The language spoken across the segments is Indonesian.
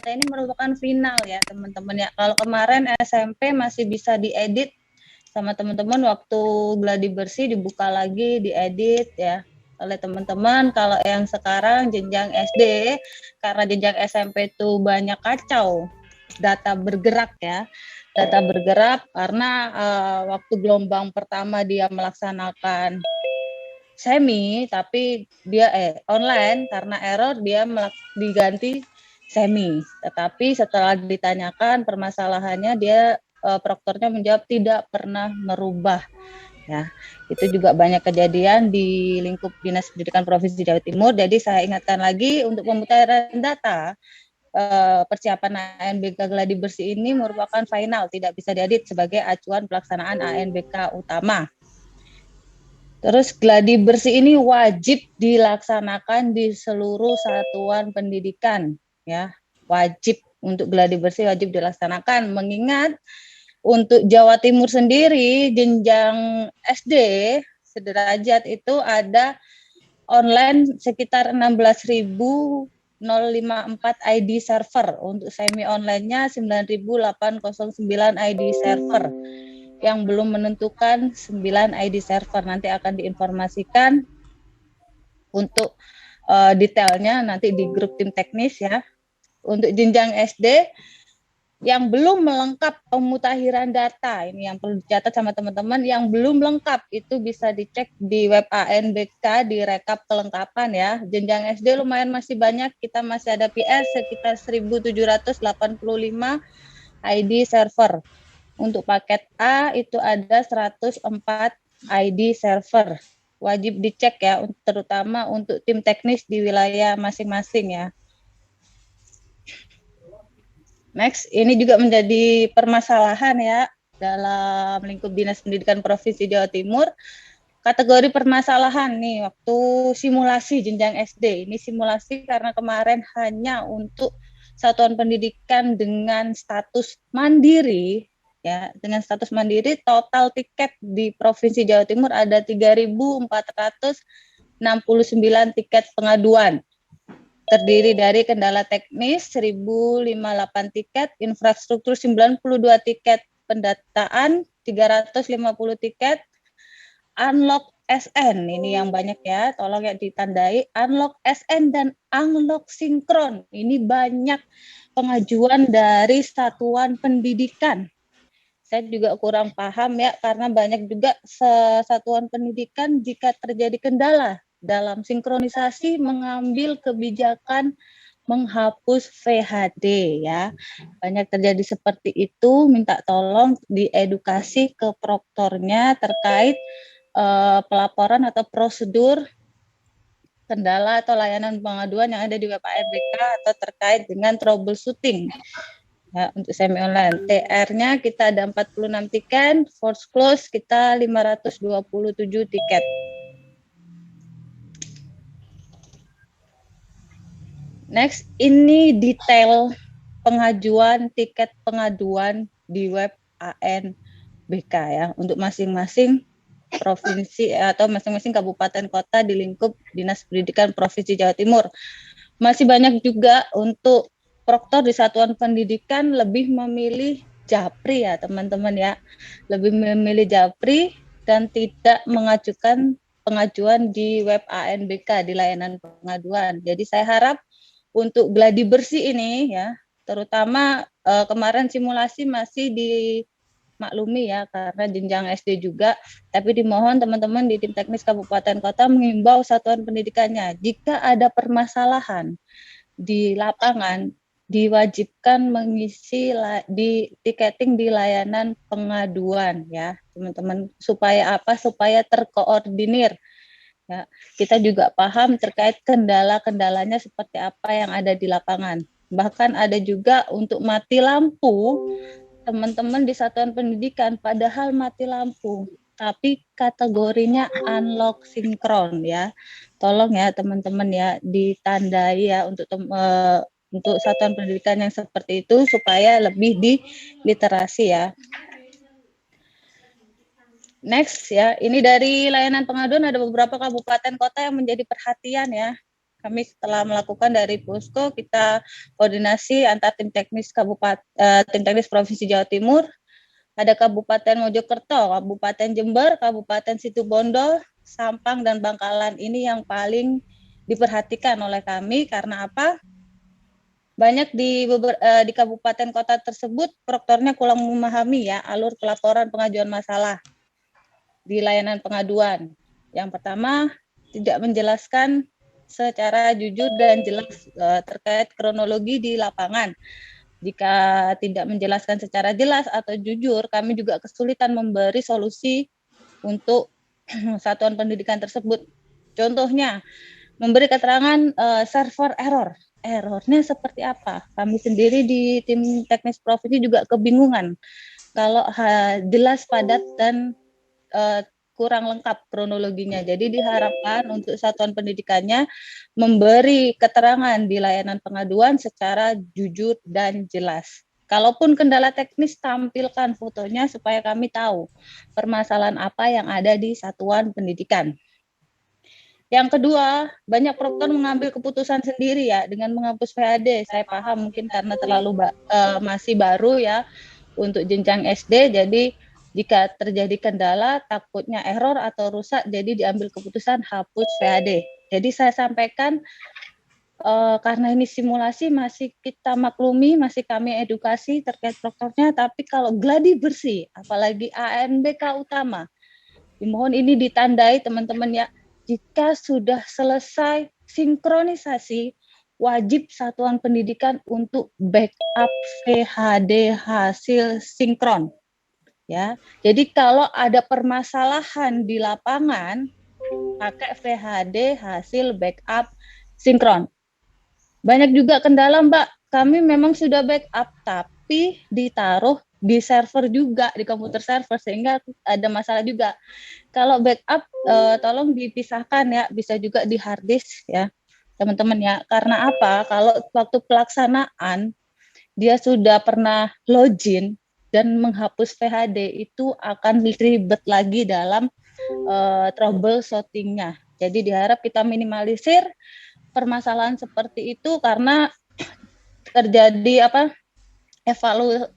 data ini merupakan final ya teman-teman ya. Kalau kemarin SMP masih bisa diedit sama teman-teman, waktu gladi bersih dibuka lagi, diedit ya oleh teman-teman. Kalau yang sekarang jenjang SD, karena jenjang SMP itu banyak kacau, data bergerak ya. Data bergerak karena waktu gelombang pertama dia melaksanakan semi, tapi dia online, karena error dia diganti semi. Tetapi setelah ditanyakan permasalahannya, dia proktornya menjawab tidak pernah merubah. Ya, itu juga banyak kejadian di lingkup Dinas Pendidikan Provinsi Jawa Timur. Jadi saya ingatkan lagi, untuk pemutahiran data persiapan ANBK gladi bersih ini merupakan final, tidak bisa diedit sebagai acuan pelaksanaan ANBK utama. Terus gladi bersih ini wajib dilaksanakan di seluruh satuan pendidikan ya. Wajib untuk gladi bersih wajib dilaksanakan, mengingat untuk Jawa Timur sendiri jenjang SD sederajat itu ada online sekitar 16.054 ID server, untuk semi online-nya 9.809 ID server. Yang belum menentukan 9 ID server, nanti akan diinformasikan untuk detailnya nanti di grup tim teknis ya. Untuk jenjang SD yang belum melengkap pemutakhiran data, ini yang perlu dicatat sama teman-teman, yang belum lengkap itu bisa dicek di web ANBK di rekap kelengkapan ya. Jenjang SD lumayan masih banyak, kita masih ada PS sekitar 1.785 ID server. Untuk paket A itu ada 104 ID server. Wajib dicek ya, terutama untuk tim teknis di wilayah masing-masing ya. Next, ini juga menjadi permasalahan ya dalam lingkup Dinas Pendidikan Provinsi Jawa Timur. Kategori permasalahan nih waktu simulasi jenjang SD. Ini simulasi karena kemarin hanya untuk satuan pendidikan dengan status mandiri ya, dengan status mandiri total tiket di Provinsi Jawa Timur ada 3.469 tiket pengaduan. Terdiri dari kendala teknis 1.058 tiket, infrastruktur 92 tiket pendataan, 350 tiket, unlock SN, ini yang banyak ya, tolong ya ditandai, unlock SN dan unlock sinkron, ini banyak pengajuan dari satuan pendidikan. Saya juga kurang paham ya, karena banyak juga satuan pendidikan jika terjadi kendala dalam sinkronisasi mengambil kebijakan menghapus VHD ya. Banyak terjadi seperti itu, minta tolong diedukasi ke proktornya terkait pelaporan atau prosedur kendala atau layanan pengaduan yang ada di web ANBK atau terkait dengan troubleshooting. Ya, untuk semi online, TR-nya kita ada 46 tiket, force close kita 527 tiket. Next, ini detail pengajuan tiket pengaduan di web ANBK ya, untuk masing-masing provinsi atau masing-masing kabupaten kota di lingkup Dinas Pendidikan Provinsi Jawa Timur. Masih banyak juga untuk proktor di satuan pendidikan lebih memilih japri ya teman-teman ya, lebih memilih japri dan tidak mengajukan pengajuan di web ANBK di layanan pengaduan. Jadi saya harap untuk gladi bersih ini ya, terutama kemarin simulasi masih dimaklumi ya karena jenjang SD juga, tapi dimohon teman-teman di tim teknis kabupaten kota mengimbau satuan pendidikannya jika ada permasalahan di lapangan diwajibkan mengisi di tiketing di layanan pengaduan ya teman-teman, supaya apa? Supaya terkoordinir ya. Kita juga paham terkait kendala-kendalanya seperti apa yang ada di lapangan. Bahkan ada juga untuk mati lampu teman-teman di satuan pendidikan, padahal mati lampu tapi kategorinya unlock sinkron ya. Tolong ya teman-teman ya ditandai ya untuk satuan pendidikan yang seperti itu supaya lebih diliterasi ya. Next ya, ini dari layanan pengaduan ada beberapa kabupaten kota yang menjadi perhatian ya. kami setelah melakukan dari Posko, kita koordinasi antar tim teknis tim teknis Provinsi Jawa Timur, ada Kabupaten Mojokerto, Kabupaten Jember, Kabupaten Situbondo, Sampang, dan Bangkalan. Ini yang paling diperhatikan oleh kami karena apa? Banyak di kabupaten kota tersebut proktornya kurang memahami ya alur pelaporan pengajuan masalah di layanan pengaduan. Yang pertama, tidak menjelaskan secara jujur dan jelas terkait kronologi di lapangan. Jika tidak menjelaskan secara jelas atau jujur, kami juga kesulitan memberi solusi untuk satuan pendidikan tersebut. Contohnya, memberi keterangan server error. Errornya seperti apa? Kami sendiri di tim teknis provinsi juga kebingungan. Kalau jelas, padat, dan kurang lengkap kronologinya. Jadi diharapkan untuk satuan pendidikannya memberi keterangan di layanan pengaduan secara jujur dan jelas. Kalaupun kendala teknis, tampilkan fotonya supaya kami tahu permasalahan apa yang ada di satuan pendidikan. Yang kedua, banyak proktor mengambil keputusan sendiri ya dengan menghapus VHD. Saya paham mungkin karena masih baru ya untuk jenjang SD, jadi jika terjadi kendala takutnya error atau rusak, jadi diambil keputusan hapus VHD. Jadi saya sampaikan karena ini simulasi masih kita maklumi, masih kami edukasi terkait proktornya, tapi kalau gladi bersih, apalagi ANBK utama, dimohon ini ditandai teman-teman ya. Jika sudah selesai sinkronisasi, wajib satuan pendidikan untuk backup VHD hasil sinkron. Ya, jadi kalau ada permasalahan di lapangan, pakai VHD hasil backup sinkron. Banyak juga kendala, Mbak. Kami memang sudah backup, tapi ditaruh di server juga, di komputer server, sehingga ada masalah juga. Kalau backup, tolong dipisahkan ya, bisa juga di hard disk ya, teman-teman ya. Karena apa? Kalau waktu pelaksanaan, dia sudah pernah login dan menghapus VHD, itu akan ribet lagi dalam troubleshooting-nya. Jadi diharap kita minimalisir permasalahan seperti itu karena terjadi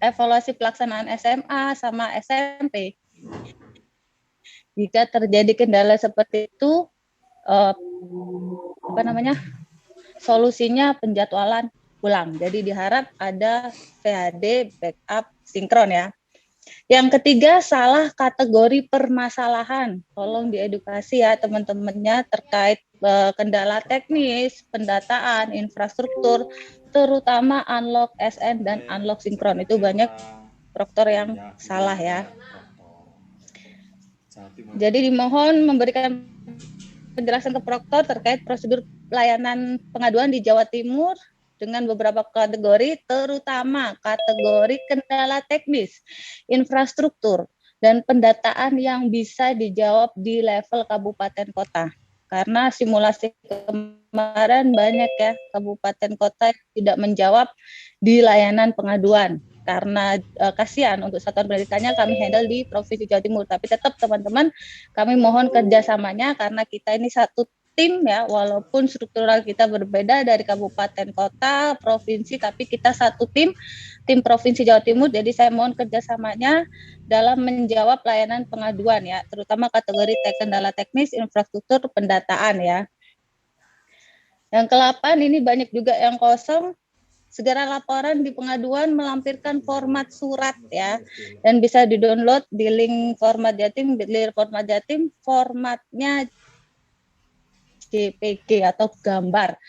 evaluasi pelaksanaan SMA sama SMP. Jika terjadi kendala seperti itu, solusinya penjadwalan ulang. Jadi diharap ada VHD backup sinkron ya. Yang ketiga, salah kategori permasalahan. Tolong diedukasi ya teman-temannya terkait kendala teknis, pendataan, infrastruktur, terutama unlock SN dan unlock sinkron. Itu banyak proktor yang salah ya. Jadi dimohon memberikan penjelasan ke proktor terkait prosedur pelayanan pengaduan di Jawa Timur dengan beberapa kategori, terutama kategori kendala teknis, infrastruktur, dan pendataan yang bisa dijawab di level kabupaten kota. Karena simulasi kemarin banyak ya kabupaten kota yang tidak menjawab di layanan pengaduan. Karena kasihan untuk satuan pendidikannya kami handle di Provinsi Jawa Timur. Tapi tetap teman-teman kami mohon kerjasamanya karena kita ini satu tim ya, walaupun struktural kita berbeda dari kabupaten kota, provinsi, tapi kita satu tim Provinsi Jawa Timur. Jadi saya mohon kerjasamanya dalam menjawab layanan pengaduan ya, terutama kategori kendala teknis, infrastruktur, pendataan ya. Yang ke-8 ini banyak juga yang kosong. Segera laporan di pengaduan melampirkan format surat ya, dan bisa di-download di link format Jatim, format Jatim, formatnya JPG atau gambar.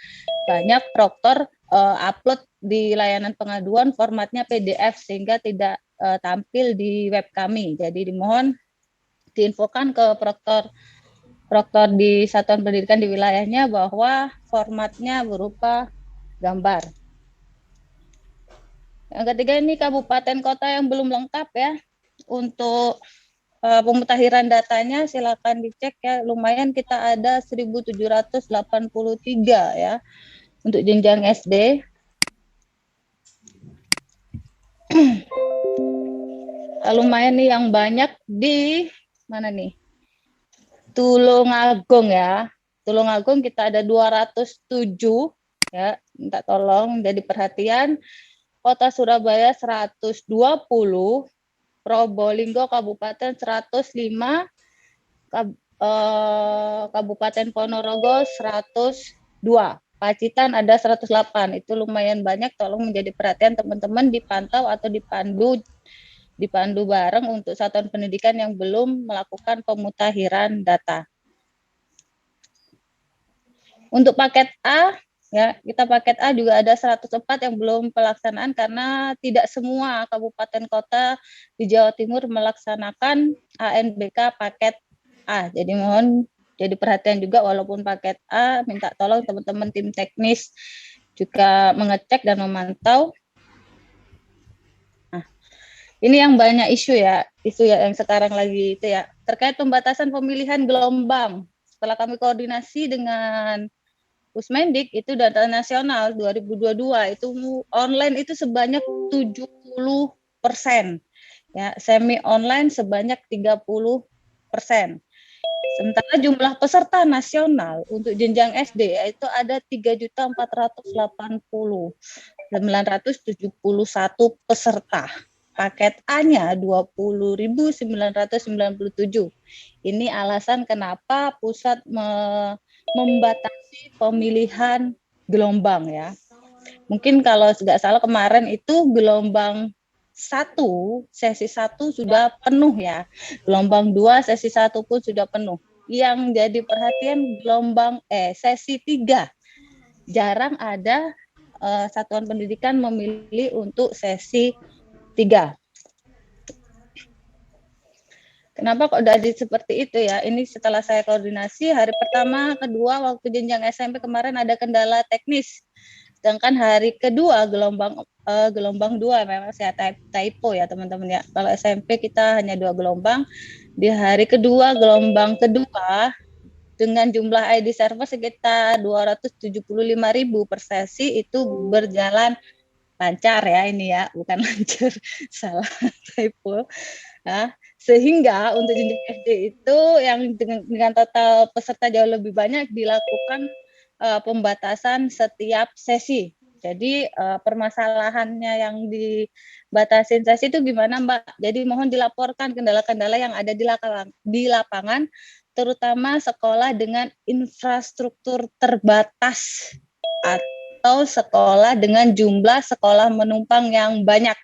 Banyak proktor upload di layanan pengaduan formatnya PDF sehingga tidak tampil di web kami. Jadi dimohon diinfokan ke proktor di satuan pendidikan di wilayahnya bahwa formatnya berupa gambar. Yang ketiga ini kabupaten kota yang belum lengkap ya. Untuk pemutakhiran datanya silakan dicek ya. Lumayan kita ada 1.783 ya untuk jenjang SD. Lumayan nih yang banyak di mana nih? Tulungagung ya. Tulungagung kita ada 207 ya, minta tolong jadi perhatian. Kota Surabaya 120, Probolinggo Kabupaten 105, Kabupaten Ponorogo 102, Pacitan ada 108. Itu lumayan banyak, tolong menjadi perhatian teman-teman, dipantau atau dipandu bareng untuk satuan pendidikan yang belum melakukan pemutakhiran data. Untuk paket A, ya, kita paket A juga ada 104 yang belum pelaksanaan karena tidak semua kabupaten kota di Jawa Timur melaksanakan ANBK paket A. Jadi mohon jadi perhatian juga, walaupun paket A, minta tolong teman-teman tim teknis juga mengecek dan memantau. Nah, ini yang banyak isu ya yang sekarang lagi itu ya, terkait pembatasan pemilihan gelombang. Setelah kami koordinasi dengan Pusmendik, itu data nasional 2022 itu online itu sebanyak 70%, ya, semi online sebanyak 30%. Sementara jumlah peserta nasional untuk jenjang SD itu ada 3.480.971 peserta. Paket A-nya 20.997. Ini alasan kenapa pusat membatasi pemilihan gelombang ya. Mungkin kalau nggak salah kemarin itu gelombang 1, sesi 1 sudah penuh ya. Gelombang 2, sesi 1 pun sudah penuh. Yang jadi perhatian sesi 3. Jarang ada satuan pendidikan memilih untuk sesi 3. Kenapa kok jadi seperti itu ya? Ini setelah saya koordinasi, hari pertama, kedua, waktu jenjang SMP kemarin ada kendala teknis. Sedangkan hari kedua gelombang 2 memang saya typo ya teman-teman ya. Kalau SMP kita hanya 2 gelombang. Di hari kedua gelombang kedua dengan jumlah ID server sekitar 275.000 per sesi itu berjalan lancar ya, ini ya, bukan lancar, salah typo. Nah, sehingga untuk jenjang SD itu yang dengan total peserta jauh lebih banyak dilakukan pembatasan setiap sesi. Jadi permasalahannya yang dibatasin sesi itu gimana, Mbak? Jadi mohon dilaporkan kendala-kendala yang ada di lapangan, terutama sekolah dengan infrastruktur terbatas atau sekolah dengan jumlah sekolah menumpang yang banyak,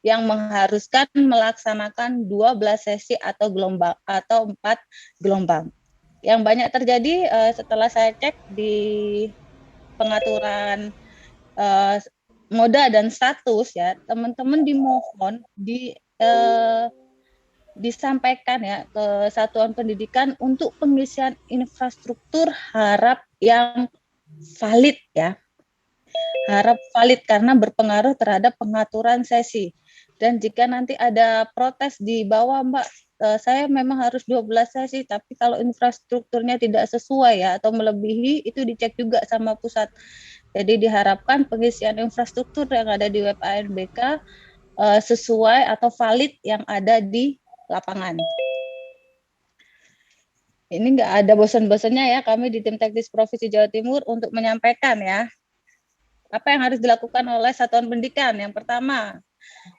yang mengharuskan melaksanakan 12 sesi atau 4 gelombang. Yang banyak terjadi setelah saya cek di pengaturan moda dan status ya, teman-teman dimohon disampaikan ya ke satuan pendidikan untuk pengisian infrastruktur harap yang valid ya. Harap valid karena berpengaruh terhadap pengaturan sesi. Dan jika nanti ada protes di bawah, Mbak, saya memang harus 12 sesi, tapi kalau infrastrukturnya tidak sesuai ya atau melebihi, itu dicek juga sama pusat. Jadi diharapkan pengisian infrastruktur yang ada di web ANBK sesuai atau valid yang ada di lapangan. Ini nggak ada bosan-bosannya ya kami di tim teknis Provinsi Jawa Timur untuk menyampaikan ya apa yang harus dilakukan oleh satuan pendidikan. Yang pertama,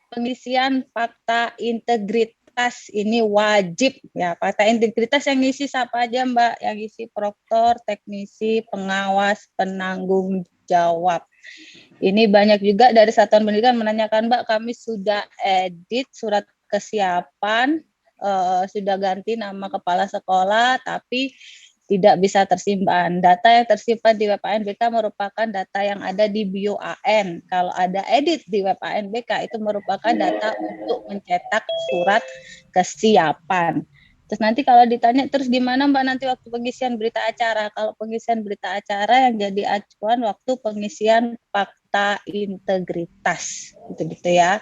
pengisian fakta integritas ini wajib ya. Fakta integritas yang ngisi siapa aja, Mbak? Yang ngisi proktor, teknisi, pengawas, penanggung jawab. Ini banyak juga dari satuan pendidikan menanyakan, Mbak, kami sudah edit surat kesiapan, sudah ganti nama kepala sekolah, tapi tidak bisa tersimpan. Data yang tersimpan di web ANBK merupakan data yang ada di bio AN. Kalau ada edit di web ANBK itu merupakan data untuk mencetak surat kesiapan. Terus nanti kalau ditanya, terus gimana Mbak nanti waktu pengisian berita acara? Kalau pengisian berita acara yang jadi acuan waktu pengisian fakta integritas. Gitu ya.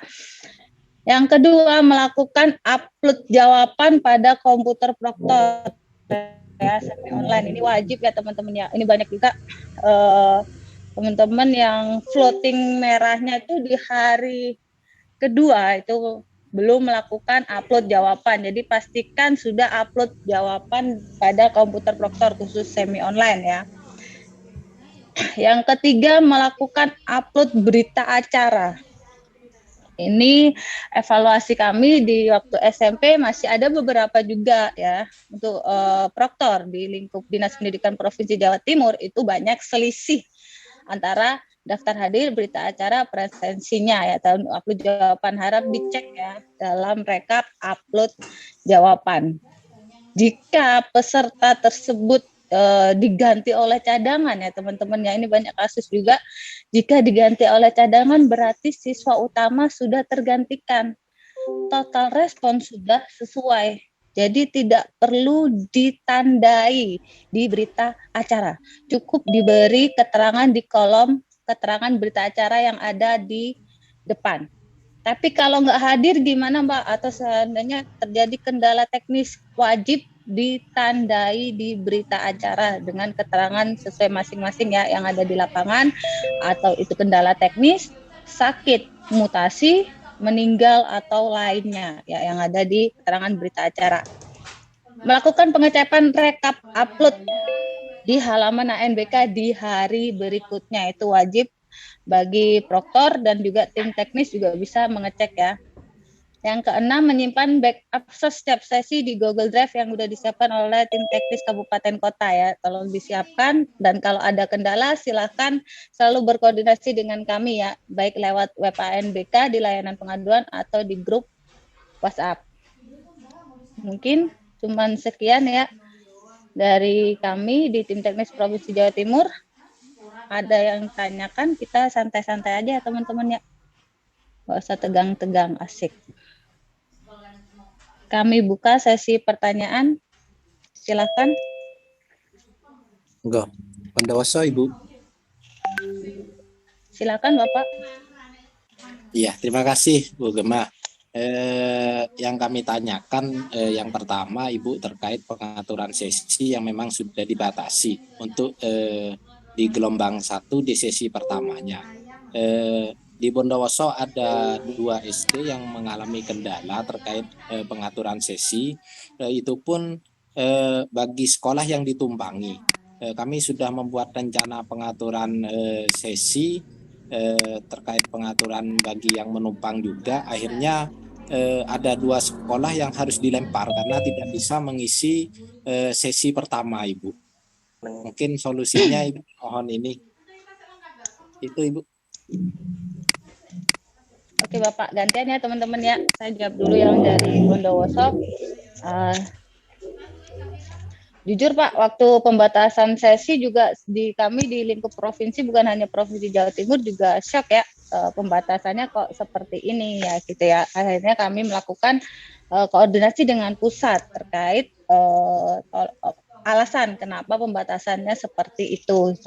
Yang kedua, melakukan upload jawaban pada komputer proktor ya, semi online. Ini wajib ya teman-teman ya. Ini banyak juga teman-teman yang floating merahnya itu di hari kedua itu belum melakukan upload jawaban. Jadi pastikan sudah upload jawaban pada komputer Proktor khusus semi online ya. Yang ketiga, melakukan upload berita acara. Ini evaluasi kami di waktu SMP masih ada beberapa juga ya untuk Proktor di lingkup Dinas Pendidikan Provinsi Jawa Timur itu banyak selisih antara daftar hadir berita acara presensinya ya, tahun upload jawaban. Harap dicek ya dalam rekap upload jawaban. Jika peserta tersebut diganti oleh cadangan ya teman-teman ya, ini banyak kasus juga, jika diganti oleh cadangan berarti siswa utama sudah tergantikan, total respon sudah sesuai, jadi tidak perlu ditandai di berita acara, cukup diberi keterangan di kolom keterangan berita acara yang ada di depan. Tapi kalau nggak hadir gimana Mbak? Atau seandainya terjadi kendala teknis, wajib ditandai di berita acara dengan keterangan sesuai masing-masing ya yang ada di lapangan, atau itu kendala teknis, sakit, mutasi, meninggal atau lainnya ya yang ada di keterangan berita acara. Melakukan pengecekan rekap upload di halaman ANBK di hari berikutnya itu wajib bagi Proktor dan juga tim teknis juga bisa mengecek ya. Yang keenam, menyimpan backup setiap sesi di Google Drive yang sudah disiapkan oleh tim teknis kabupaten kota ya. Tolong disiapkan, dan kalau ada kendala silakan selalu berkoordinasi dengan kami ya, baik lewat web ANBK di layanan pengaduan atau di grup WhatsApp. Mungkin cuman sekian ya dari kami di tim teknis Provinsi Jawa Timur. Ada yang tanyakan, kita santai-santai aja ya teman-teman ya. Nggak usah tegang-tegang, asik. Kami buka sesi pertanyaan. Silakan. Enggak. Pendawaso, Ibu. Silakan, Bapak. Iya, terima kasih, Bu Gema. Yang kami tanyakan yang pertama, Ibu, terkait pengaturan sesi yang memang sudah dibatasi untuk di gelombang 1 di sesi pertamanya. Di Bondowoso ada 2 SD yang mengalami kendala terkait pengaturan sesi. Itu pun bagi sekolah yang ditumpangi. Kami sudah membuat rencana pengaturan sesi terkait pengaturan bagi yang menumpang juga. Akhirnya ada 2 sekolah yang harus dilempar karena tidak bisa mengisi sesi pertama, Ibu. Mungkin solusinya Ibu, mohon ini. Itu, Ibu. Oke Bapak, gantian ya teman-teman ya. Saya jawab dulu yang dari Bondowoso. Jujur Pak, waktu pembatasan sesi juga di kami di lingkup provinsi, bukan hanya Provinsi Jawa Timur, juga shock ya, pembatasannya kok seperti ini ya gitu ya. Akhirnya kami melakukan koordinasi dengan pusat terkait alasan kenapa pembatasannya seperti itu.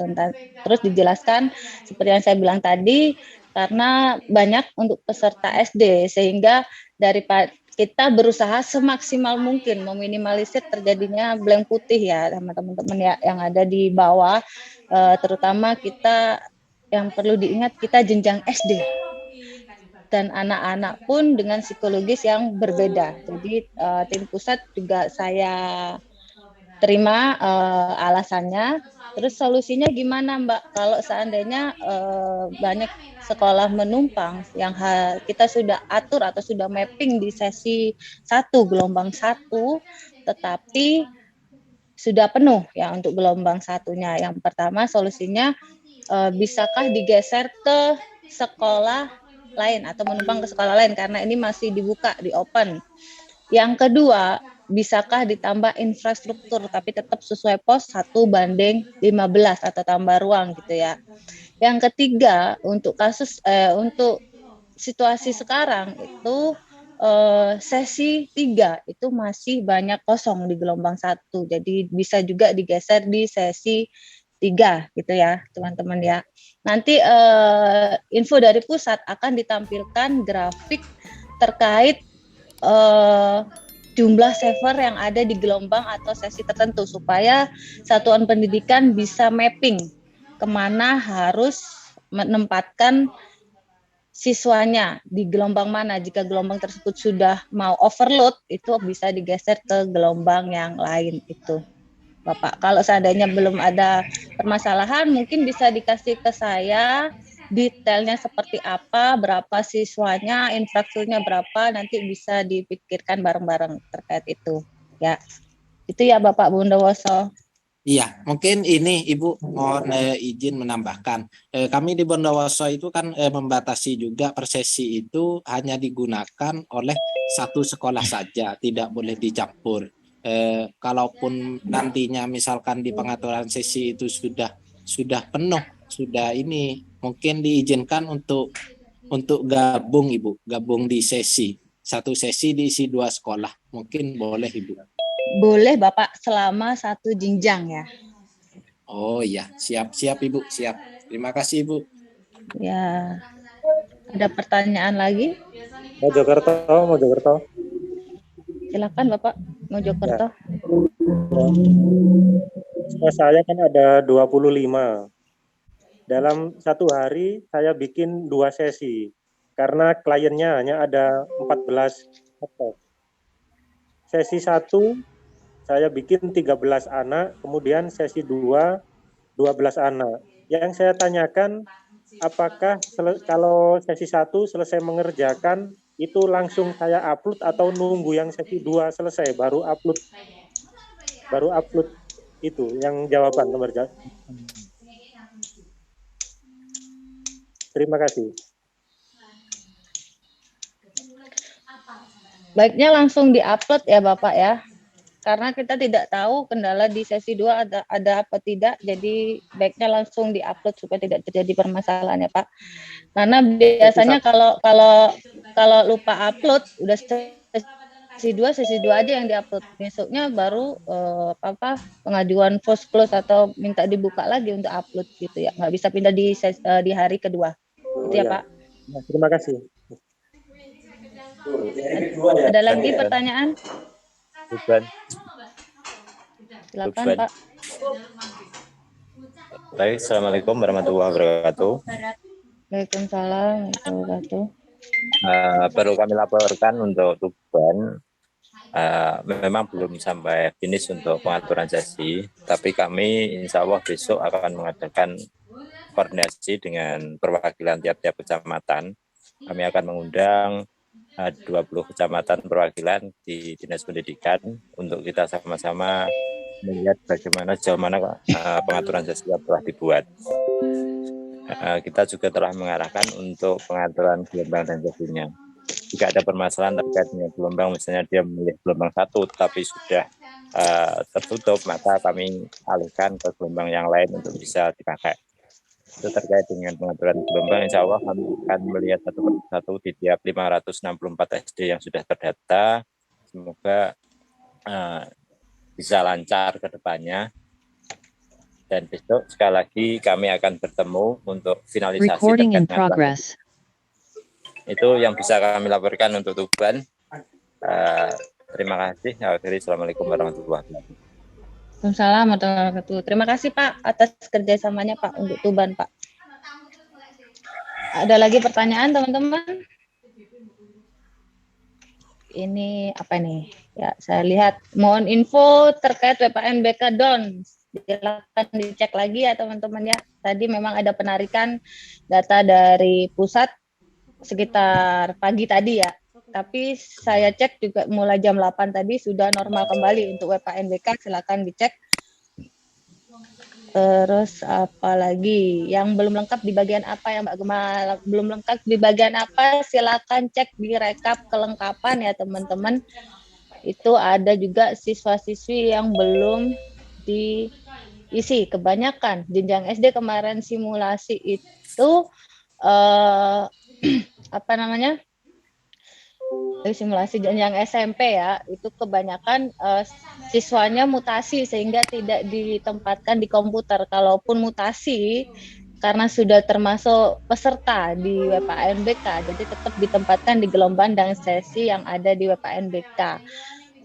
Terus dijelaskan seperti yang saya bilang tadi, karena banyak untuk peserta SD, sehingga dari kita berusaha semaksimal mungkin meminimalisir terjadinya blank putih ya sama teman-teman ya yang ada di bawah, terutama kita yang perlu diingat kita jenjang SD dan anak-anak pun dengan psikologis yang berbeda. Jadi tim pusat juga saya terima alasannya. Terus solusinya gimana Mbak? Kalau seandainya banyak sekolah menumpang yang kita sudah atur atau sudah mapping di sesi 1, gelombang 1, tetapi sudah penuh ya untuk gelombang 1-nya. Yang pertama solusinya bisakah digeser ke sekolah lain atau menumpang ke sekolah lain karena ini masih dibuka, di open. Yang kedua, bisakah ditambah infrastruktur tapi tetap sesuai pos 1:15 atau tambah ruang gitu ya. Yang ketiga, untuk untuk situasi sekarang itu sesi 3 itu masih banyak kosong di gelombang 1. Jadi bisa juga digeser di sesi 3 gitu ya, teman-teman ya. Nanti info dari pusat akan ditampilkan grafik terkait jumlah server yang ada di gelombang atau sesi tertentu supaya satuan pendidikan bisa mapping kemana harus menempatkan siswanya di gelombang mana. Jika gelombang tersebut sudah mau overload, itu bisa digeser ke gelombang yang lain itu, Bapak. Kalau seandainya belum ada permasalahan, mungkin bisa dikasih ke saya detailnya seperti apa, berapa siswanya, infrastrukturnya berapa, nanti bisa dipikirkan bareng-bareng terkait itu. Ya, itu ya Bapak Bondowoso. Iya, mungkin ini Ibu mohon izin menambahkan. Kami di Bondowoso itu kan membatasi juga per sesi itu hanya digunakan oleh satu sekolah saja, tidak boleh dicampur. Kalaupun nantinya misalkan di pengaturan sesi itu sudah penuh, sudah ini mungkin diizinkan untuk gabung Ibu, gabung di sesi. Satu sesi diisi 2 sekolah, mungkin boleh Ibu. Boleh Bapak selama satu jenjang ya. Oh iya, siap Ibu, siap. Terima kasih Ibu. Ya, ada pertanyaan lagi? Mojokerto. Silakan Bapak Mojokerto. Saya kan ada 25. Dalam satu hari saya bikin 2 sesi. Karena kliennya hanya ada 14 laptop. Sesi 1 saya bikin 13 anak, kemudian sesi 2 12 anak. Yang saya tanyakan, apakah kalau sesi 1 selesai mengerjakan itu langsung saya upload atau nunggu yang sesi 2 selesai baru upload itu yang jawaban nomor jawab. Terima kasih. Baiknya langsung diupload ya Bapak ya. Karena kita tidak tahu kendala di sesi 2 ada apa tidak, jadi baiknya langsung diupload supaya tidak terjadi permasalahan ya Pak. Karena biasanya kalau lupa upload udah sesi 2 aja yang diupload. Besoknya baru pengajuan first close atau minta dibuka lagi untuk upload gitu ya. Nggak bisa pindah di hari kedua. Itu ya Pak. Nah, terima kasih. Ada lagi pertanyaan? Tuban. Silakan Tuban. Pak. Baik, Assalamualaikum warahmatullahi wabarakatuh. Waalaikumsalam warahmatullahi wabarakatuh. Perlu kami laporkan untuk Tuban, memang belum sampai finish untuk pengaturan sesi, tapi kami insya Allah besok akan mengadakan koordinasi dengan perwakilan tiap-tiap kecamatan. Kami akan mengundang 20 kecamatan perwakilan di Dinas Pendidikan untuk kita sama-sama melihat bagaimana sejauh mana pengaturan sesi yang telah dibuat. Kita juga telah mengarahkan untuk pengaturan gelombang dan sesinya. Jika ada permasalahan terkait dengan gelombang, misalnya dia memilih gelombang 1 tapi sudah tertutup, maka kami alihkan ke gelombang yang lain untuk bisa dipakai. Itu terkait dengan pengaturan gelombang, insya Allah kami akan melihat satu persatu di tiap 564 SD yang sudah terdata. Semoga bisa lancar ke depannya. Dan besok sekali lagi kami akan bertemu untuk finalisasi. Recording in progress. Itu yang bisa kami laporkan untuk Tuban. Terima kasih. Assalamualaikum warahmatullahi wabarakatuh. Waalaikumsalam warahmatullahi wabarakatuh. Terima kasih Pak atas kerjasamanya Pak untuk Tuban Pak. Ada lagi pertanyaan teman-teman? Ini apa nih? Ya, saya lihat mohon info terkait WPNBK DON. Silakan dicek lagi ya teman-teman ya. Tadi memang ada penarikan data dari pusat sekitar pagi tadi ya. Tapi saya cek juga mulai jam 8 tadi sudah normal kembali untuk WPNBK, silakan dicek. Terus apa lagi yang belum lengkap di bagian apa ya Mbak Gema? Belum lengkap di bagian apa? Silakan cek di rekap kelengkapan ya teman-teman. Itu ada juga siswa-siswi yang belum diisi. Kebanyakan jenjang SD kemarin simulasi itu apa namanya? Simulasi jenjang SMP ya, itu kebanyakan siswanya mutasi sehingga tidak ditempatkan di komputer. Kalaupun mutasi karena sudah termasuk peserta di WPNBK, jadi tetap ditempatkan di gelombang dan sesi yang ada di WPNBK.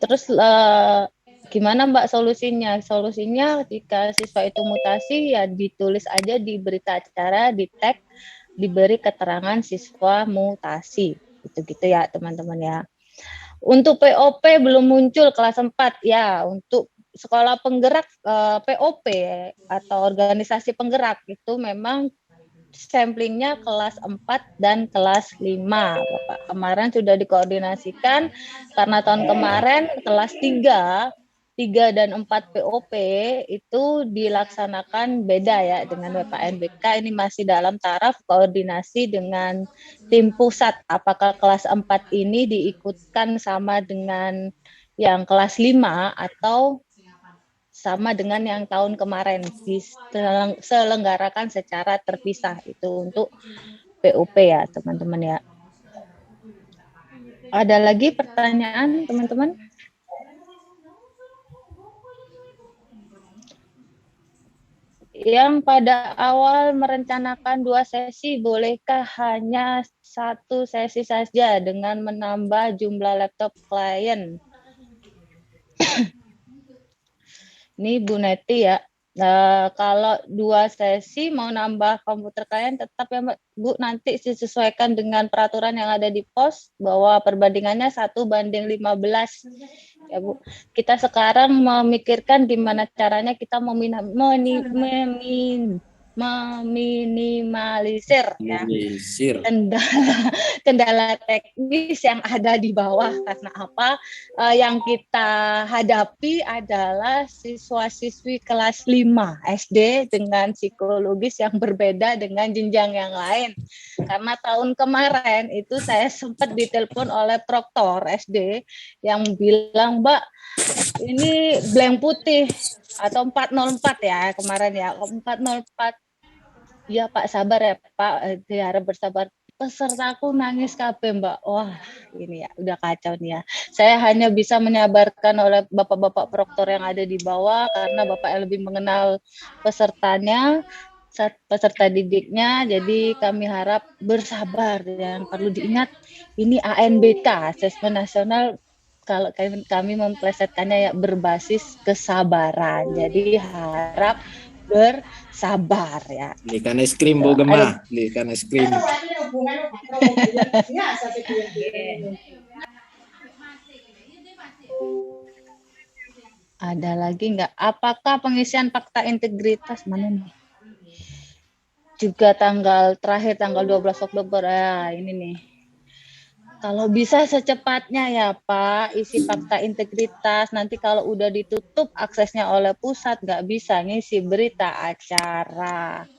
Terus gimana Mbak solusinya? Solusinya jika siswa itu mutasi ya ditulis aja di berita acara, di tag diberi keterangan siswa mutasi. Gitu-gitu ya teman-teman ya. Untuk POP belum muncul kelas 4 ya. Untuk sekolah penggerak POP atau organisasi penggerak itu memang samplingnya kelas 4 dan kelas 5, Bapak. Kemarin sudah dikoordinasikan karena tahun kemarin kelas 3 dan 4 POP itu dilaksanakan beda ya dengan WKNBK. Ini masih dalam taraf koordinasi dengan tim pusat. Apakah kelas 4 ini diikutkan sama dengan yang kelas 5 atau sama dengan yang tahun kemarin diselenggarakan secara terpisah. Itu untuk POP ya teman-teman ya. Ada lagi pertanyaan teman-teman? Yang pada awal merencanakan 2 sesi, bolehkah hanya 1 sesi saja dengan menambah jumlah laptop klien? Ini Bu Neti ya. Kalau 2 sesi mau nambah komputer klien tetap ya Bu, nanti disesuaikan dengan peraturan yang ada di pos bahwa perbandingannya 1:15 ya Bu. Kita sekarang memikirkan gimana caranya kita meminimalisir ya kendala teknis yang ada di bawah. Karena apa? Yang kita hadapi adalah siswa-siswi kelas 5 SD dengan psikologis yang berbeda dengan jenjang yang lain. Karena tahun kemarin itu saya sempat ditelepon oleh proktor SD yang bilang, Mbak, ini blank putih atau 404 ya kemarin ya, 404. Ya Pak, sabar ya Pak, harap bersabar. Pesertaku nangis kabeh Mbak. Wah ini ya udah kacau nih ya. Saya hanya bisa menyabarkan oleh bapak-bapak proktor yang ada di bawah karena bapak yang lebih mengenal pesertanya, peserta didiknya. Jadi kami harap bersabar. Yang perlu diingat ini ANBK, Asesmen Nasional. Kalau kami memplesetkannya ya berbasis kesabaran. Jadi harap bersabar ya. Belikan es krim Bu Gemma, belikan es krim. Ada lagi nggak? Apakah pengisian fakta integritas mana nih? Juga terakhir tanggal 12 Oktober ya ini nih. Kalau bisa secepatnya ya Pak, isi fakta integritas. Nanti kalau udah ditutup aksesnya oleh pusat, nggak bisa ngisi berita acara.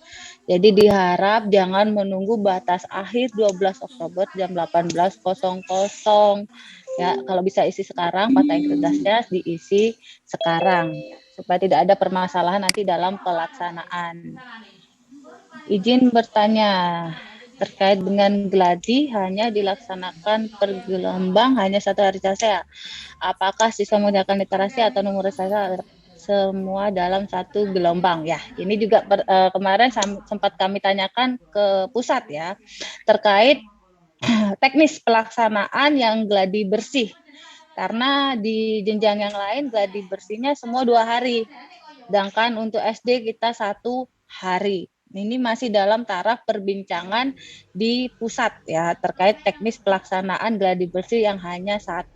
Jadi diharap jangan menunggu batas akhir 12 Oktober jam 18.00. Ya, kalau bisa isi sekarang, fakta integritasnya diisi sekarang. Supaya tidak ada permasalahan nanti dalam pelaksanaan. Izin bertanya. Terkait dengan gladi hanya dilaksanakan per gelombang hanya 1 hari selesai. Apakah siswa menggunakan literasi atau numerisasi semua dalam 1 gelombang ya? Ini juga kemarin sempat kami tanyakan ke pusat ya terkait teknis pelaksanaan yang gladi bersih. Karena di jenjang yang lain gladi bersihnya semua 2 hari. Sedangkan untuk SD kita 1 hari. Ini masih dalam taraf perbincangan di pusat ya terkait teknis pelaksanaan gladi bersih yang hanya 1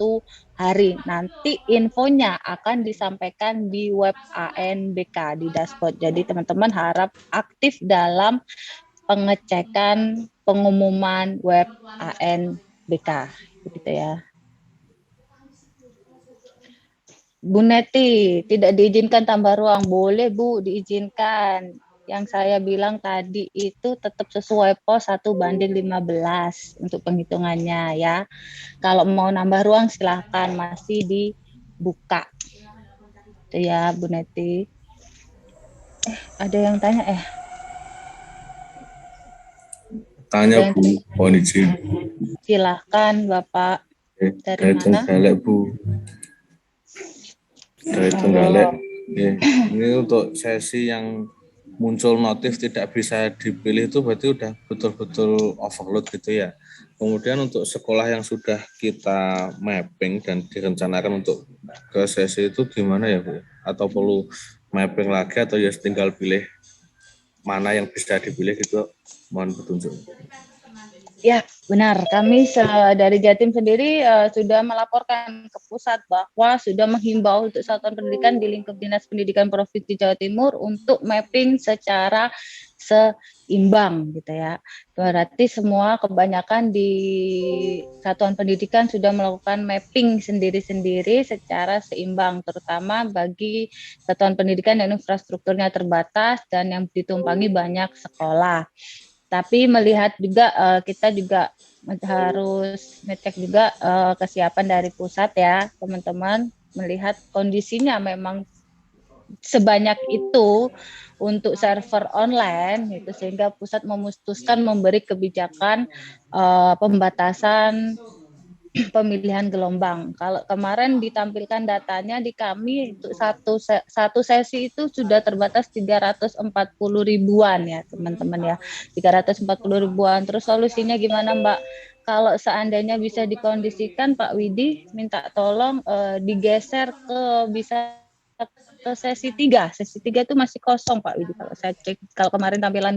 hari. Nanti infonya akan disampaikan di web ANBK di dashboard. Jadi teman-teman harap aktif dalam pengecekan pengumuman web ANBK gitu ya. Bu Neti, tidak diizinkan tambah ruang. Boleh Bu, diizinkan. Yang saya bilang tadi itu tetap sesuai pos 1:15 untuk penghitungannya ya. Kalau mau nambah ruang silahkan, masih dibuka. Itu ya Bu Neti. Ada yang tanya Tanya Bu, mohon izin. Silahkan Bapak. Dari mana? Bu. Dari Tenggalek. Ini untuk sesi yang muncul notif tidak bisa dipilih itu berarti udah betul-betul overload gitu ya. Kemudian untuk sekolah yang sudah kita mapping dan direncanakan untuk ke sesi itu gimana ya Bu? Atau perlu mapping lagi atau ya tinggal pilih? mana yang bisa dipilih itu mohon petunjuk. Ya, benar. Kami dari Jatim sendiri sudah melaporkan ke pusat bahwa sudah menghimbau untuk satuan pendidikan di lingkup Dinas Pendidikan Provinsi Jawa Timur untuk mapping secara seimbang gitu ya. Berarti semua kebanyakan di satuan pendidikan sudah melakukan mapping sendiri-sendiri secara seimbang, terutama bagi satuan pendidikan yang infrastrukturnya terbatas dan yang ditumpangi banyak sekolah. Tapi melihat juga kita juga harus ngecek juga kesiapan dari pusat ya teman-teman, melihat kondisinya memang sebanyak itu untuk server online gitu, sehingga pusat memutuskan memberi kebijakan pembatasan pemilihan gelombang. Kalau kemarin ditampilkan datanya di kami untuk satu sesi itu sudah terbatas 340 ribuan ya teman-teman ya, 340 ribuan. Terus solusinya gimana Mbak? Kalau seandainya bisa dikondisikan Pak Widi minta tolong digeser ke bisa ke sesi 3. Sesi 3 itu masih kosong Pak Widi kalau saya cek. Kalau kemarin tampilan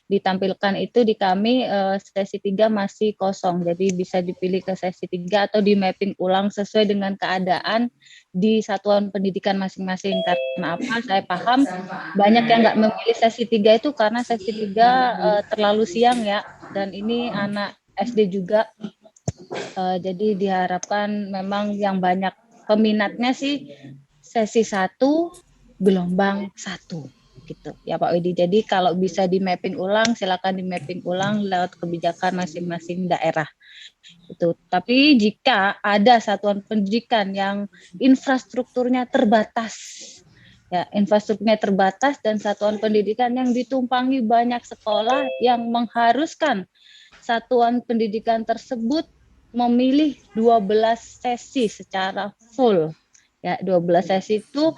ditampilkan itu di kami sesi 3 masih kosong. Jadi bisa dipilih ke sesi 3 atau di mapping ulang sesuai dengan keadaan di satuan pendidikan masing-masing. Karena apa? Saya paham banyak yang nggak memilih sesi 3 itu karena sesi 3 terlalu siang ya. Dan ini anak SD juga. Jadi diharapkan memang yang banyak peminatnya sih sesi 1 gelombang 1 gitu ya Pak Widi. Jadi kalau bisa di mapping ulang silakan di mapping ulang lewat kebijakan masing-masing daerah itu. Tapi jika ada satuan pendidikan yang infrastrukturnya terbatas ya, infrastrukturnya terbatas dan satuan pendidikan yang ditumpangi banyak sekolah yang mengharuskan satuan pendidikan tersebut memilih 12 sesi secara full. Ya, 12 sesi itu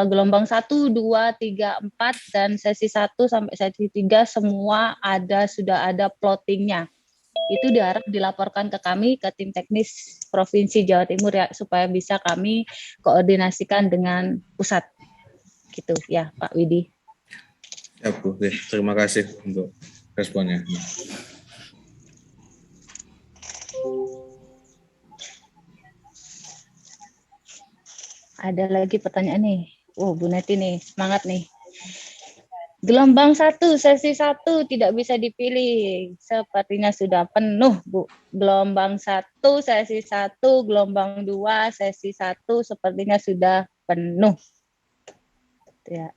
gelombang 1, 2, 3, 4 dan sesi 1 sampai sesi 3 semua sudah ada plottingnya. Itu diharap dilaporkan ke kami, ke tim teknis Provinsi Jawa Timur ya, supaya bisa kami koordinasikan dengan pusat. Gitu ya Pak Widi. Ya Bu, terima kasih untuk responnya. Ada lagi pertanyaan nih. Bu Neti nih, semangat nih. Gelombang 1, sesi 1 tidak bisa dipilih. Sepertinya sudah penuh, Bu. Gelombang 1, sesi 1, gelombang 2, sesi 1 sepertinya sudah penuh. Ya.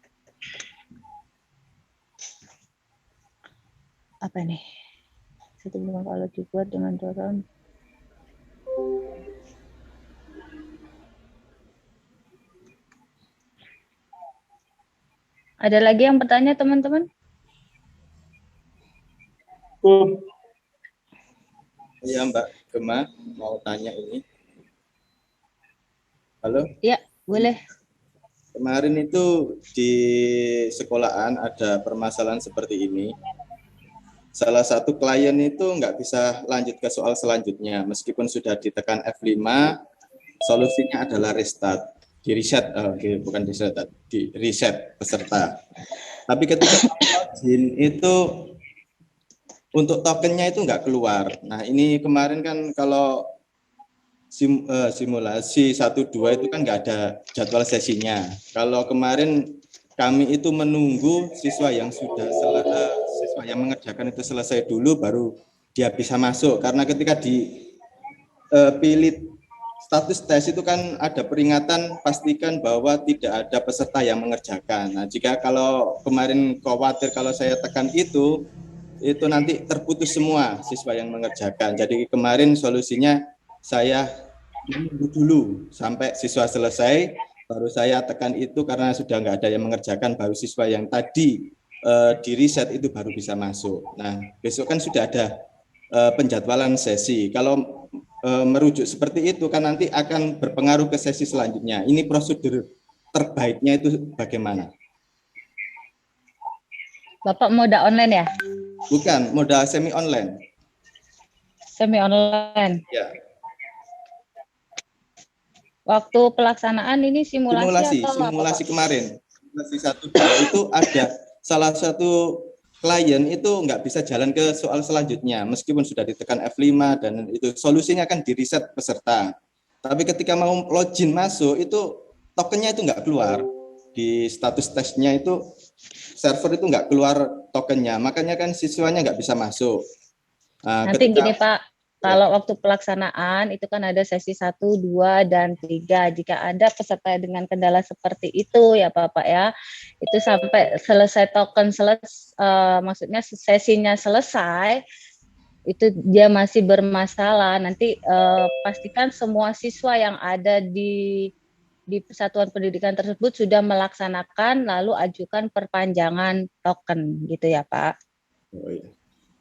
Apa nih? Satu bulan kalau dibuat dengan dorong. Ada lagi yang bertanya teman-teman? Ya Mbak Gema mau tanya ini. Halo? Ya, boleh. Kemarin itu di sekolahan ada permasalahan seperti ini. Salah satu klien itu nggak bisa lanjut ke soal selanjutnya. Meskipun sudah ditekan F5, solusinya adalah restart. Di reset, bukan reset, di reset peserta. Tapi ketika login itu untuk tokennya itu nggak keluar. Nah ini kemarin kan kalau simulasi 1-2 itu kan nggak ada jadwal sesinya. Kalau kemarin kami itu menunggu siswa yang siswa yang mengerjakan itu selesai dulu baru dia bisa masuk. Karena ketika dipilih status tes itu kan ada peringatan pastikan bahwa tidak ada peserta yang mengerjakan. Nah jika kalau kemarin khawatir kalau saya tekan itu nanti terputus semua siswa yang mengerjakan. Jadi kemarin solusinya saya menunggu dulu sampai siswa selesai, baru saya tekan itu karena sudah nggak ada yang mengerjakan, baru siswa yang tadi di reset itu baru bisa masuk. Nah besok kan sudah ada penjadwalan sesi. Kalau merujuk seperti itu kan nanti akan berpengaruh ke sesi selanjutnya. Ini prosedur terbaiknya itu bagaimana? Bapak moda online ya? Bukan, modal semi online. Semi online. Ya. Waktu pelaksanaan ini simulasi atau simulasi kemarin. Simulasi 1-2 itu ada salah satu klien itu nggak bisa jalan ke soal selanjutnya meskipun sudah ditekan F5 dan itu solusinya kan di reset peserta. Tapi ketika mau login masuk itu tokennya itu nggak keluar. Di status tesnya itu server itu nggak keluar tokennya, makanya kan siswanya nggak bisa masuk. Nanti gini Pak, kalau waktu pelaksanaan itu kan ada sesi 1, 2, dan 3. Jika ada peserta dengan kendala seperti itu ya Bapak ya, itu sampai selesai token maksudnya sesinya selesai, itu dia masih bermasalah. Nanti pastikan semua siswa yang ada di satuan pendidikan tersebut sudah melaksanakan, lalu ajukan perpanjangan token gitu ya Pak. Oh, iya.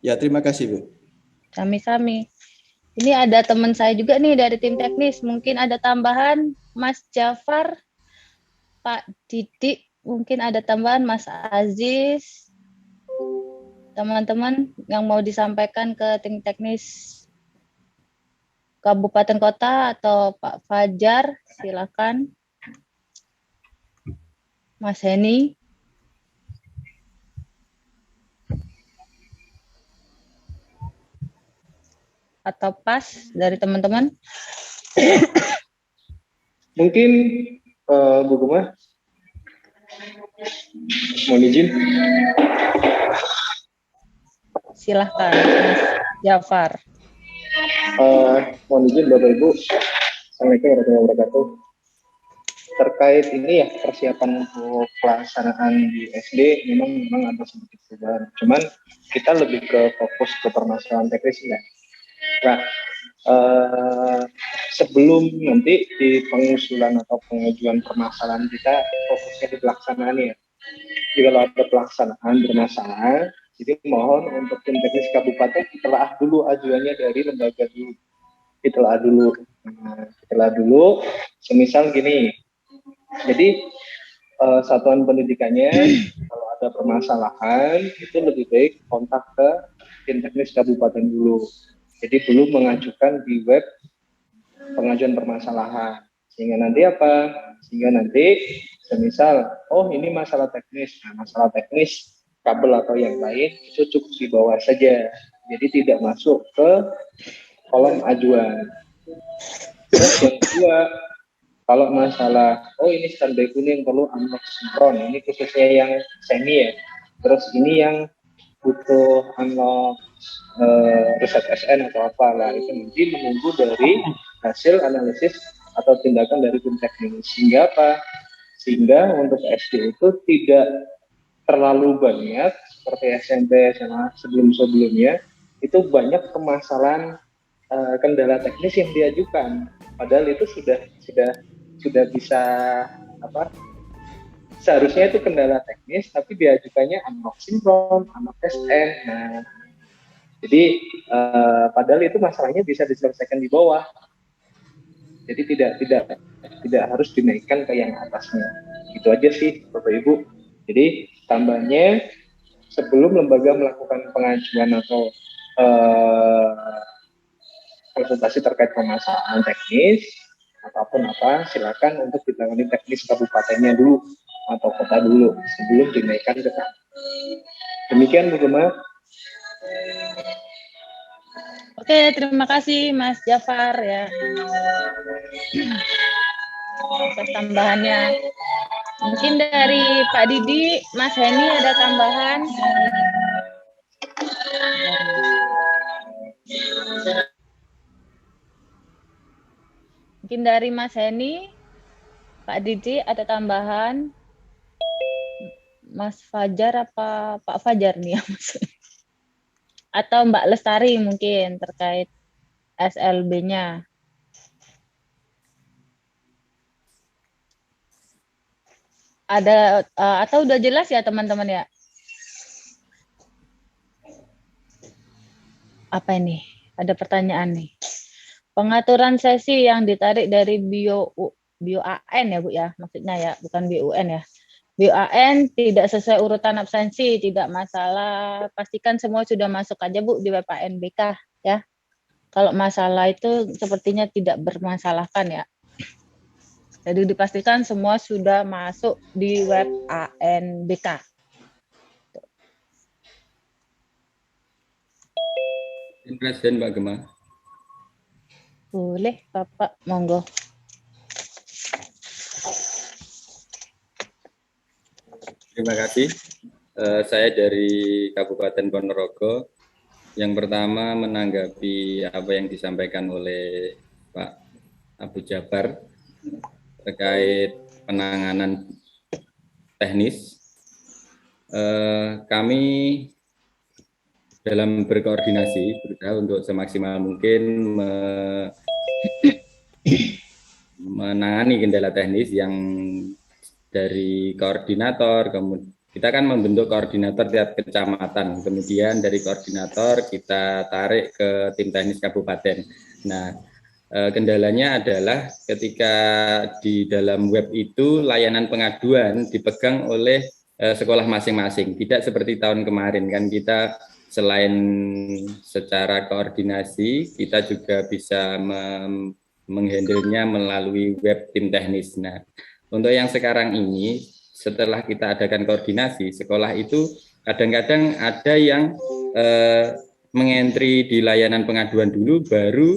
Ya terima kasih Bu. Sami-sami. Ini ada teman saya juga nih dari tim teknis. Mungkin ada tambahan, Mas Jafar, Pak Didik, mungkin ada tambahan, Mas Aziz. Teman-teman yang mau disampaikan ke tim teknis Kabupaten Kota atau Pak Fajar, silakan. Mas Heni. Atau pas dari teman-teman? Mungkin Bu Gema, mohon izin. Silahkan, Mas Jafar. Mohon izin Bapak Ibu. Assalamualaikum warahmatullahi wabarakatuh. Terkait ini ya persiapan untuk pelaksanaan di SD memang ada sedikit perubahan. Cuman kita lebih ke fokus ke permasalahan teknis ya. Nah, sebelum nanti di pengusulan atau pengajuan permasalahan kita fokusnya di pelaksanaan ya. Jadi kalau ada pelaksanaan bermasalah, jadi mohon untuk tim teknis kabupaten ditelaah dulu ajuannya dari lembaga dulu. Ditelaah dulu. Semisal gini. Jadi satuan pendidikannya kalau ada permasalahan itu lebih baik kontak ke tim teknis kabupaten dulu. Jadi belum mengajukan di web pengajuan permasalahan. Sehingga nanti semisal, oh ini masalah teknis. Nah, masalah teknis kabel atau yang lain itu cukup dibawa saja. Jadi tidak masuk ke kolom ajuan. Terus yang kedua, kalau masalah, oh ini standby kuning perlu unlock sinkron, ini khususnya yang semi ya. Terus ini yang butuh unlock reset SN atau apa lah, itu nanti menunggu dari hasil analisis atau tindakan dari tim teknis. Sehingga apa? Sehingga untuk SD itu tidak terlalu banyak seperti SMP, SMA sebelum-sebelumnya itu banyak permasalahan kendala teknis yang diajukan. Padahal itu sudah bisa apa? Seharusnya itu kendala teknis, tapi diajukannya unlock sinkron, unlock SN. Nah, jadi padahal itu masalahnya bisa diselesaikan di bawah. Jadi tidak harus dinaikkan ke yang atasnya. Itu aja sih, Bapak Ibu. Jadi tambahnya sebelum lembaga melakukan pengajuan atau konsultasi terkait permasalahan teknis ataupun apa, silakan untuk ditangani teknis kabupatennya dulu atau kota dulu sebelum dinaikkan ke kami. Demikian Bu Gema. Oke, terima kasih Mas Jafar ya. Atas tambahannya. Mungkin dari Pak Didi, Mas Heni ada tambahan? Mungkin dari Mas Heni, Pak Didi ada tambahan? Mas Fajar apa Pak Fajar nih ya Mas? Atau Mbak Lestari mungkin terkait SLB-nya? Ada atau udah jelas ya teman-teman ya? Apa ini? Ada pertanyaan nih. Pengaturan sesi yang ditarik dari BioAN ya Bu ya, maksudnya ya, bukan BUN ya. BUAN tidak sesuai urutan absensi, tidak masalah. Pastikan semua sudah masuk aja Bu di WPANBK ya. Kalau masalah itu sepertinya tidak bermasalahkan ya. Jadi dipastikan semua sudah masuk di WPANBK. Presiden Pak Gema. Boleh, Bapak, monggo. Terima kasih. Saya dari Kabupaten Ponorogo. Yang pertama menanggapi apa yang disampaikan oleh Pak Abu Jabar terkait penanganan teknis. Kami dalam berkoordinasi berusaha untuk semaksimal mungkin menangani kendala teknis yang dari koordinator, kemudian kita kan membentuk koordinator tiap kecamatan, kemudian dari koordinator kita tarik ke tim teknis kabupaten. Nah, kendalanya adalah ketika di dalam web itu layanan pengaduan dipegang oleh sekolah masing-masing, tidak seperti tahun kemarin kan kita selain secara koordinasi, kita juga bisa menghandlenya melalui web tim teknis. Nah, untuk yang sekarang ini, setelah kita adakan koordinasi, sekolah itu kadang-kadang ada yang mengentri di layanan pengaduan dulu, baru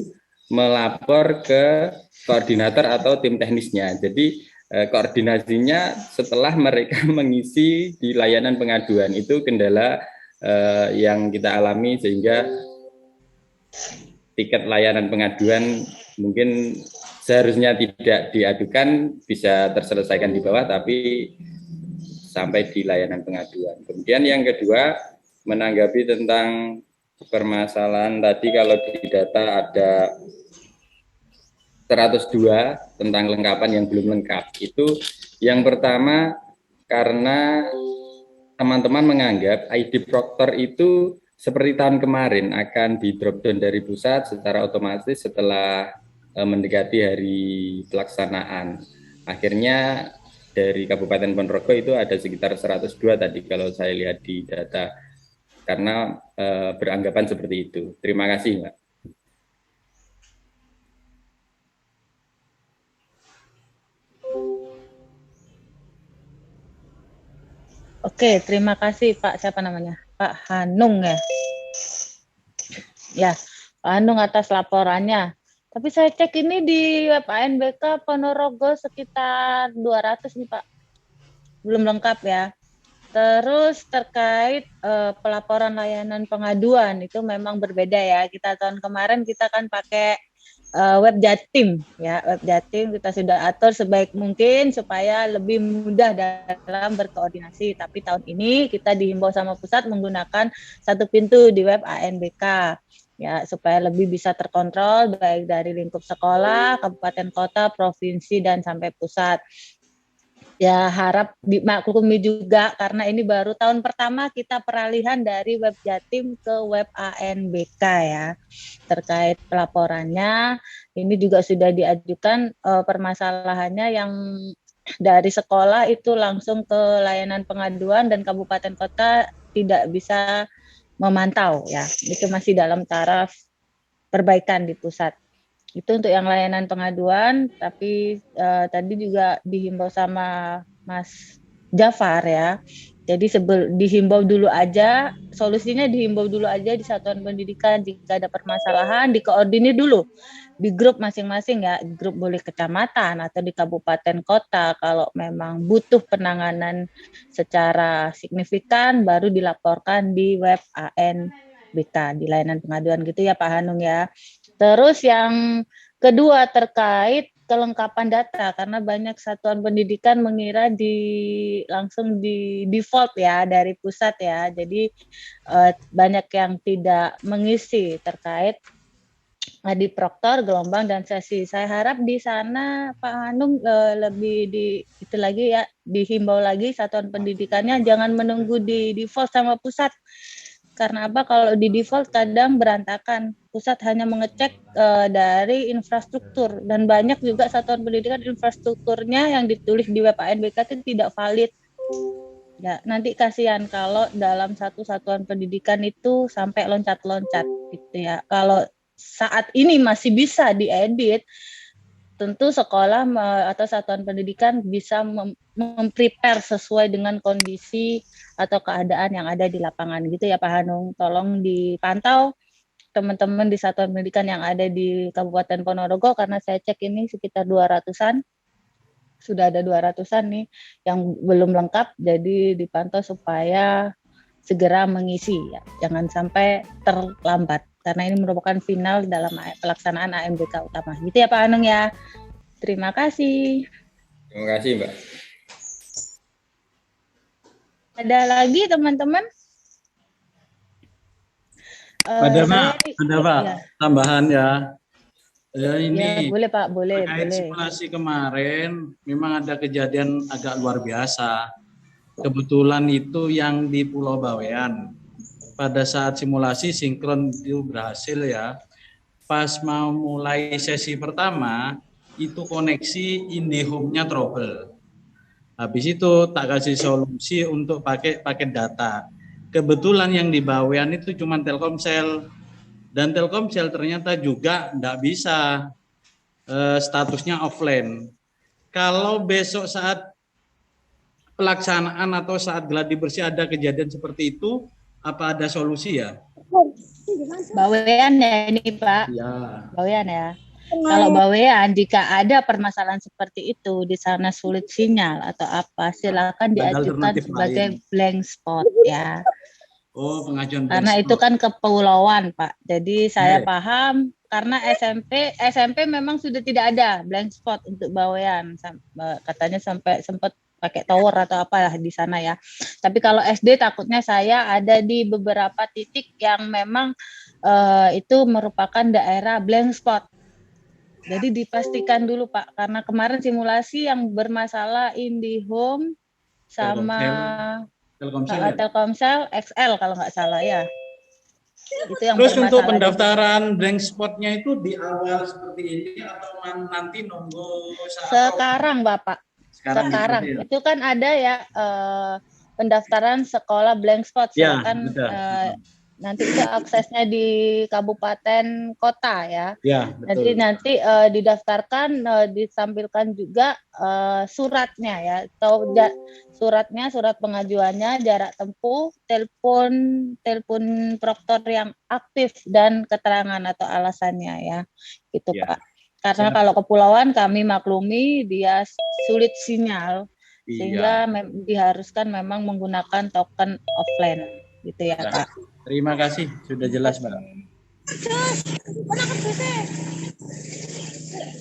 melapor ke koordinator atau tim teknisnya. Jadi koordinasinya setelah mereka mengisi di layanan pengaduan, itu kendala yang kita alami, sehingga tiket layanan pengaduan mungkin seharusnya tidak diadukan, bisa terselesaikan di bawah, tapi sampai di layanan pengaduan. Kemudian yang kedua, menanggapi tentang permasalahan tadi, kalau di data ada 102 tentang lengkapan yang belum lengkap. Itu yang pertama karena teman-teman menganggap ID Proctor itu seperti tahun kemarin akan di drop down dari pusat secara otomatis setelah mendekati hari pelaksanaan. Akhirnya dari Kabupaten Ponorogo itu ada sekitar 102 tadi kalau saya lihat di data, karena beranggapan seperti itu. Terima kasih, Mbak. Oke, terima kasih Pak. Siapa namanya? Pak Hanung ya? Ya, Pak Hanung atas laporannya. Tapi saya cek ini di web ANBK Ponorogo sekitar 200 nih Pak. Belum lengkap ya. Terus terkait pelaporan layanan pengaduan itu memang berbeda ya. Kita tahun kemarin kita kan pakai web Jatim ya, web Jatim kita sudah atur sebaik mungkin supaya lebih mudah dalam berkoordinasi. Tapi tahun ini kita dihimbau sama pusat menggunakan satu pintu di web ANBK ya, supaya lebih bisa terkontrol baik dari lingkup sekolah, kabupaten kota, provinsi dan sampai pusat. Ya harap dimaklumi juga karena ini baru tahun pertama kita peralihan dari web Jatim ke web ANBK ya. Terkait pelaporannya ini juga sudah diajukan permasalahannya yang dari sekolah itu langsung ke layanan pengaduan dan kabupaten kota tidak bisa memantau ya. Itu masih dalam taraf perbaikan di pusat. Itu untuk yang layanan pengaduan, tapi tadi juga dihimbau sama Mas Jafar ya. Jadi dihimbau dulu aja, solusinya dihimbau dulu aja di satuan pendidikan jika ada permasalahan, dikoordinir dulu di grup masing-masing ya, di grup boleh kecamatan atau di kabupaten kota. Kalau memang butuh penanganan secara signifikan, baru dilaporkan di web ANBK, di layanan pengaduan gitu ya Pak Hanung ya. Terus yang kedua terkait kelengkapan data, karena banyak satuan pendidikan mengira langsung di default ya dari pusat ya, jadi banyak yang tidak mengisi terkait di Proktor, gelombang dan sesi. Saya harap di sana Pak Hanung lebih itu lagi ya, dihimbau lagi satuan pendidikannya jangan menunggu di default sama pusat. Karena apa? Kalau di default kadang berantakan. Pusat hanya mengecek dari infrastruktur dan banyak juga satuan pendidikan infrastrukturnya yang ditulis di web ANBK itu tidak valid. Ya, nanti kasihan kalau dalam satu satuan pendidikan itu sampai loncat-loncat gitu ya. Kalau saat ini masih bisa diedit, tentu sekolah atau satuan pendidikan bisa memprepare sesuai dengan kondisi atau keadaan yang ada di lapangan gitu ya Pak Hanung. Tolong dipantau teman-teman di satuan pendidikan yang ada di Kabupaten Ponorogo, karena saya cek ini sekitar 200-an. Sudah ada 200-an nih yang belum lengkap, jadi dipantau supaya segera mengisi ya. Jangan sampai terlambat karena ini merupakan final dalam pelaksanaan AMBK utama. Gitu ya Pak Anung ya. Terima kasih. Terima kasih Mbak. Ada lagi teman-teman? Ada Pak, ya. Tambahan ya. Ini Ya, boleh Pak, boleh. terkait simulasi kemarin memang ada kejadian agak luar biasa. Kebetulan itu yang di Pulau Bawean. Pada saat simulasi sinkron itu berhasil ya. Pas mau mulai sesi pertama, itu koneksi IndiHome-nya trouble. Habis itu tak kasih solusi untuk pakai paket data. Kebetulan yang di Bawean itu cuma Telkomsel. Dan Telkomsel ternyata juga tidak bisa, statusnya offline. Kalau besok saat pelaksanaan atau saat gladi bersih ada kejadian seperti itu, apa ada solusi ya? Bawean ya ini Pak. Ya. Bawean ya. Kalau Bawean jika ada permasalahan seperti itu di sana sulit sinyal atau apa, silakan diajukan sebagai blank spot ya. Oh, pengajuan karena itu kan kepulauan Pak. Jadi saya paham karena SMP memang sudah tidak ada blank spot untuk Bawean. Katanya sampai sempat pakai tower atau apalah di sana ya. Tapi kalau SD takutnya saya ada di beberapa titik yang memang itu merupakan daerah blank spot. Jadi dipastikan dulu Pak, karena kemarin simulasi yang bermasalah IndiHome sama Telkomsel XL kalau nggak salah ya. Itu yang terus untuk pendaftaran blank spotnya itu di awal seperti ini atau nanti nunggu sekarang Bapak? Sekarang ya. Itu kan ada ya pendaftaran sekolah blank spot. Silakan nanti itu aksesnya di kabupaten kota ya. Ya, betul. Nanti didaftarkan, ditampilkan juga suratnya ya, atau surat pengajuannya, jarak tempuh, telepon proktor yang aktif dan keterangan atau alasannya ya, gitu ya. Pak. Karena kalau kepulauan kami maklumi dia sulit sinyal, sehingga diharuskan memang menggunakan token offline, gitu ya Pak. Terima kasih, sudah jelas Mbak.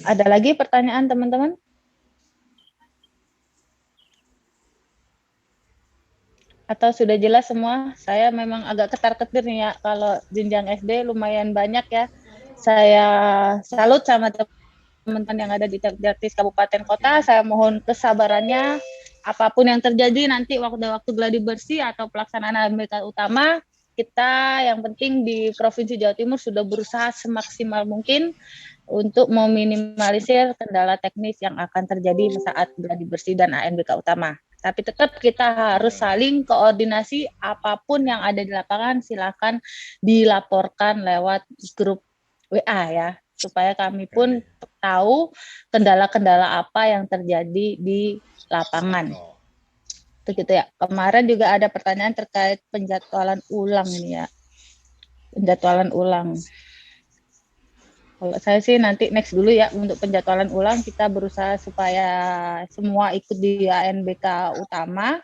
Ada lagi pertanyaan teman-teman? Atau sudah jelas semua? Saya memang agak ketar-ketir nih ya, kalau jenjang SD lumayan banyak ya. Saya salut sama teman-teman yang ada di Diktis Kabupaten Kota. Saya mohon kesabarannya. Apapun yang terjadi nanti waktu gladi bersih atau pelaksanaan AMBK utama, kita yang penting di Provinsi Jawa Timur sudah berusaha semaksimal mungkin untuk meminimalisir kendala teknis yang akan terjadi saat gladi bersih dan AMBK utama. Tapi tetap kita harus saling koordinasi, apapun yang ada di lapangan silakan dilaporkan lewat grup WA ya, supaya kami pun tahu kendala-kendala apa yang terjadi di lapangan. Gitu ya. Kemarin juga ada pertanyaan terkait penjadwalan ulang ini ya. Penjadwalan ulang. Kalau saya sih nanti next dulu ya untuk penjadwalan ulang, kita berusaha supaya semua ikut di AMBK utama.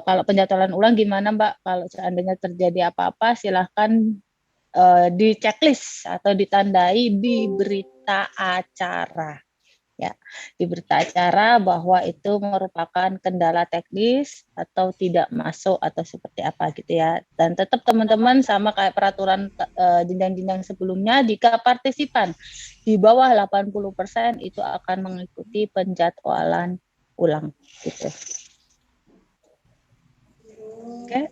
Kalau penjadwalan ulang gimana Mbak? Kalau seandainya terjadi apa-apa silahkan di checklist atau ditandai di berita acara. Ya, di berita acara bahwa itu merupakan kendala teknis atau tidak masuk atau seperti apa gitu ya. Dan tetap teman-teman sama kayak peraturan jenjang-jenjang sebelumnya, jika partisipan di bawah 80% itu akan mengikuti penjadwalan ulang gitu. Oke.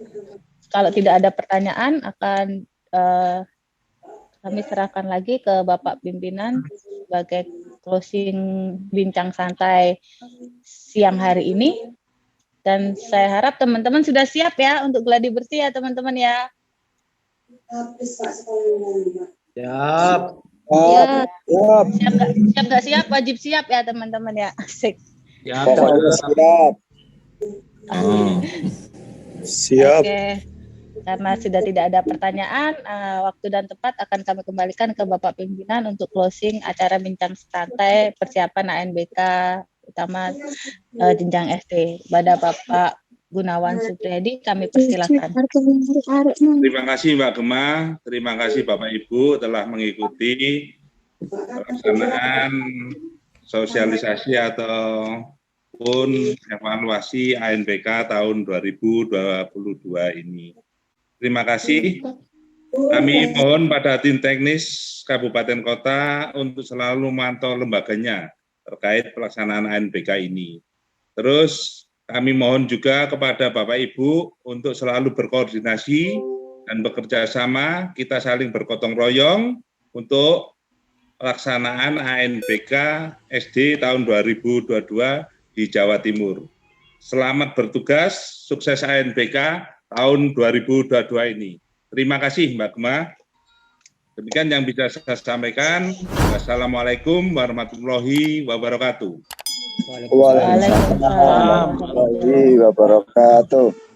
Kalau tidak ada pertanyaan akan kami serahkan lagi ke Bapak Pimpinan sebagai closing bincang santai siang hari ini. Dan saya harap teman-teman sudah siap ya untuk gladi bersih ya teman-teman ya. Siap. Ya. Siap nggak siap? Wajib siap ya teman-teman ya. Asik. Siap. Siap. Siap. Oke. Karena sudah tidak ada pertanyaan, waktu dan tempat akan kami kembalikan ke Bapak Pimpinan untuk closing acara bincang santai persiapan ANBK utama jenjang SD. Pada Bapak Gunawan Supriyadi kami persilakan. Terima kasih Mbak Gema, terima kasih Bapak Ibu telah mengikuti pelaksanaan sosialisasi ataupun evaluasi ANBK tahun 2022 ini. Terima kasih. Kami mohon pada tim teknis Kabupaten Kota untuk selalu memantau lembaganya terkait pelaksanaan ANBK ini. Terus kami mohon juga kepada Bapak Ibu untuk selalu berkoordinasi dan bekerja sama, kita saling bergotong royong untuk pelaksanaan ANBK SD tahun 2022 di Jawa Timur. Selamat bertugas, sukses ANBK tahun 2022 ini. Terima kasih Mbak Gema. Demikian yang bisa saya sampaikan. Wassalamualaikum warahmatullahi wabarakatuh. Waalaikumsalam warahmatullahi wabarakatuh.